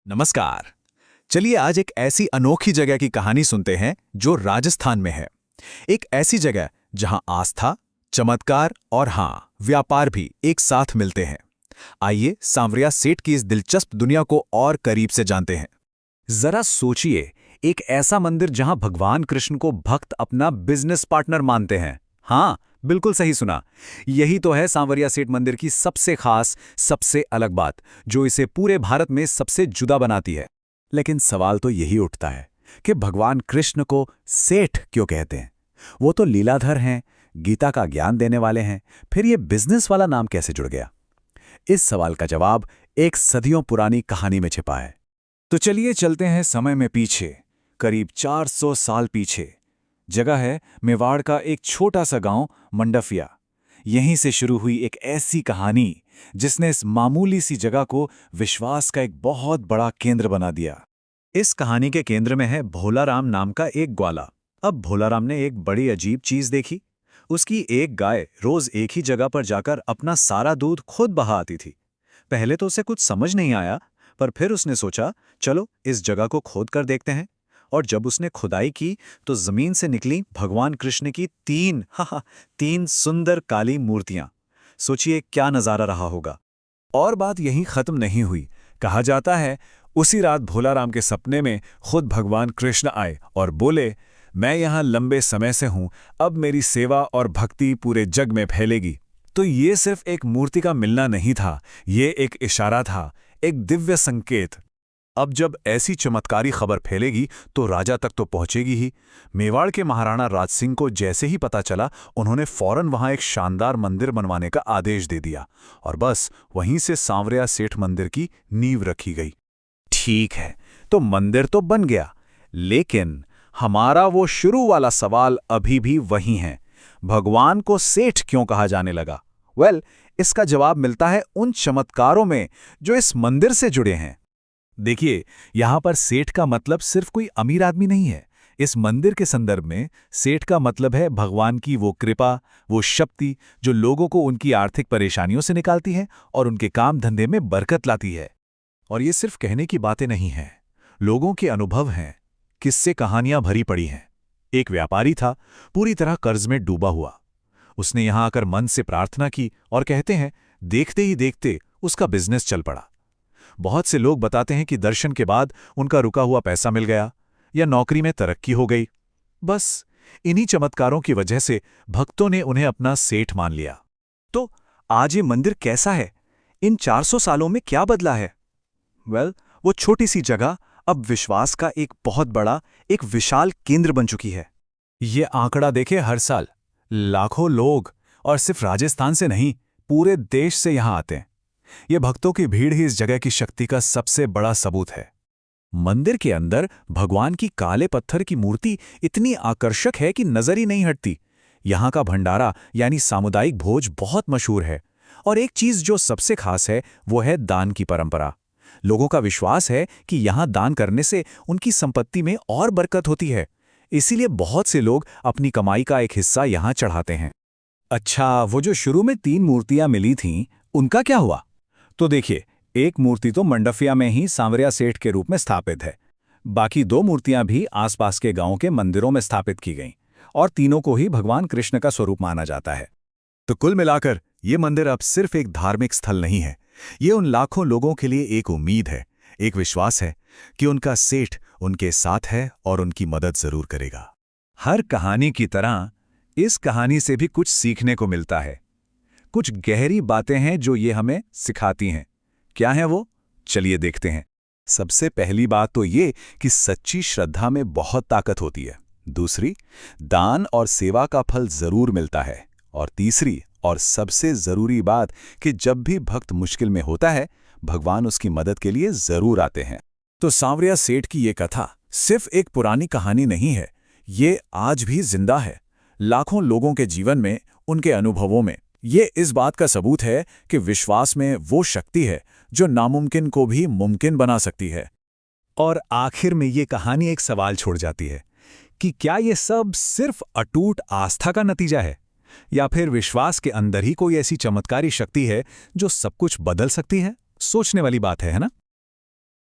नमस्कार। चलिए आज एक ऐसी अनोखी जगह की कहानी सुनते हैं जो राजस्थान में है। एक ऐसी जगह जहां आस्था, चमत्कार और हाँ, व्यापार भी एक साथ मिलते हैं। आइए सांवरिया सेठ की इस दिलचस्प दुनिया को और करीब से जानते हैं। जरा सोचिए, एक ऐसा मंदिर जहां भगवान कृष्ण को भक्त अपना बिजनेस पार्टनर मानते हैं। हाँ, बिल्कुल सही सुना। यही तो है सांवरिया सेठ मंदिर की सबसे खास, सबसे अलग बात, जो इसे पूरे भारत में सबसे जुदा बनाती है। लेकिन सवाल तो यही उठता है कि भगवान कृष्ण को सेठ क्यों कहते हैं? वो तो लीलाधर हैं, गीता का ज्ञान देने वाले हैं, फिर ये बिजनेस वाला नाम कैसे जुड़ गया? इस सवाल का जवाब एक सदियों पुरानी कहानी में छिपा है। तो चलिए चलते हैं समय में पीछे, करीब 400 साल पीछे। जगह है मेवाड़ का एक छोटा सा गांव मंडफिया। यहीं से शुरू हुई एक ऐसी कहानी जिसने इस मामूली सी जगह को विश्वास का एक बहुत बड़ा केंद्र बना दिया। इस कहानी के केंद्र में है भोलाराम नाम का एक ग्वाला। अब भोलाराम ने एक बड़ी अजीब चीज देखी। उसकी एक गाय रोज एक ही जगह पर जाकर अपना सारा दूध खुद बहा आती थी। पहले तो उसे कुछ समझ नहीं आया, पर फिर उसने सोचा, चलो इस जगह को खोद कर देखते हैं। और जब उसने खुदाई की तो जमीन से निकली भगवान कृष्ण की तीन सुंदर काली मूर्तियां। सोचिए क्या नजारा रहा होगा। और बात यहीं खत्म नहीं हुई। कहा जाता है उसी रात भोलाराम के सपने में खुद भगवान कृष्ण आए और बोले, मैं यहां लंबे समय से हूं, अब मेरी सेवा और भक्ति पूरे जग में फैलेगी। तो ये सिर्फ एक मूर्ति का मिलना नहीं था, ये एक इशारा था, एक दिव्य संकेत। अब जब ऐसी चमत्कारी खबर फैलेगी तो राजा तक तो पहुंचेगी ही। मेवाड़ के महाराणा राज सिंह को जैसे ही पता चला, उन्होंने फौरन वहां एक शानदार मंदिर बनवाने का आदेश दे दिया और बस वहीं से सांवरिया सेठ मंदिर की नींव रखी गई। ठीक है, तो मंदिर तो बन गया, लेकिन हमारा वो शुरू वाला सवाल अभी भी वही है। भगवान को सेठ क्यों कहा जाने लगा? इसका जवाब मिलता है उन चमत्कारों में जो इस मंदिर से जुड़े हैं। देखिए, यहां पर सेठ का मतलब सिर्फ कोई अमीर आदमी नहीं है। इस मंदिर के संदर्भ में सेठ का मतलब है भगवान की वो कृपा, वो शक्ति जो लोगों को उनकी आर्थिक परेशानियों से निकालती है और उनके काम धंधे में बरकत लाती है। और ये सिर्फ कहने की बातें नहीं हैं, लोगों के अनुभव हैं, किस्से कहानियां भरी पड़ी हैं। एक व्यापारी था, पूरी तरह कर्ज में डूबा हुआ। उसने यहां आकर मन से प्रार्थना की और कहते हैं देखते ही देखते उसका बिजनेस चल पड़ा। बहुत से लोग बताते हैं कि दर्शन के बाद उनका रुका हुआ पैसा मिल गया या नौकरी में तरक्की हो गई। बस इन्हीं चमत्कारों की वजह से भक्तों ने उन्हें अपना सेठ मान लिया। तो आज ये मंदिर कैसा है? इन 400 सालों में क्या बदला है? वो छोटी सी जगह अब विश्वास का एक बहुत बड़ा, एक विशाल केंद्र बन चुकी है। ये आंकड़ा देखे, हर साल लाखों लोग, और सिर्फ राजस्थान से नहीं, पूरे देश से यहां आते हैं। ये भक्तों की भीड़ ही इस जगह की शक्ति का सबसे बड़ा सबूत है। मंदिर के अंदर भगवान की काले पत्थर की मूर्ति इतनी आकर्षक है कि नजर ही नहीं हटती। यहाँ का भंडारा यानी सामुदायिक भोज बहुत मशहूर है। और एक चीज जो सबसे खास है वो है दान की परंपरा। लोगों का विश्वास है कि यहाँ दान करने से उनकी संपत्ति में और बरकत होती है। इसीलिए बहुत से लोग अपनी कमाई का एक हिस्सा यहाँ चढ़ाते हैं। अच्छा, वो जो शुरू में 3 मूर्तियां मिली थीं, उनका क्या हुआ? तो देखिए, एक मूर्ति तो मंडफिया में ही सांवरिया सेठ के रूप में स्थापित है। बाकी 2 मूर्तियां भी आसपास के गांवों के मंदिरों में स्थापित की गईं और तीनों को ही भगवान कृष्ण का स्वरूप माना जाता है। तो कुल मिलाकर ये मंदिर अब सिर्फ एक धार्मिक स्थल नहीं है, ये उन लाखों लोगों के लिए एक उम्मीद है, एक विश्वास है कि उनका सेठ उनके साथ है और उनकी मदद जरूर करेगा। हर कहानी की तरह इस कहानी से भी कुछ सीखने को मिलता है। कुछ गहरी बातें हैं जो ये हमें सिखाती हैं। क्या है वो? चलिए देखते हैं। सबसे पहली बात तो ये कि सच्ची श्रद्धा में बहुत ताकत होती है। दूसरी, दान और सेवा का फल जरूर मिलता है। और तीसरी और सबसे जरूरी बात कि जब भी भक्त मुश्किल में होता है, भगवान उसकी मदद के लिए जरूर आते हैं। तो सांवरिया सेठ की ये कथा सिर्फ एक पुरानी कहानी नहीं है, ये आज भी जिंदा है। लाखों लोगों के जीवन में, उनके अनुभवों में। ये इस बात का सबूत है कि विश्वास में वो शक्ति है जो नामुमकिन को भी मुमकिन बना सकती है। और आखिर में ये कहानी एक सवाल छोड़ जाती है कि क्या ये सब सिर्फ अटूट आस्था का नतीजा है, या फिर विश्वास के अंदर ही कोई ऐसी चमत्कारी शक्ति है जो सब कुछ बदल सकती है? सोचने वाली बात है ना?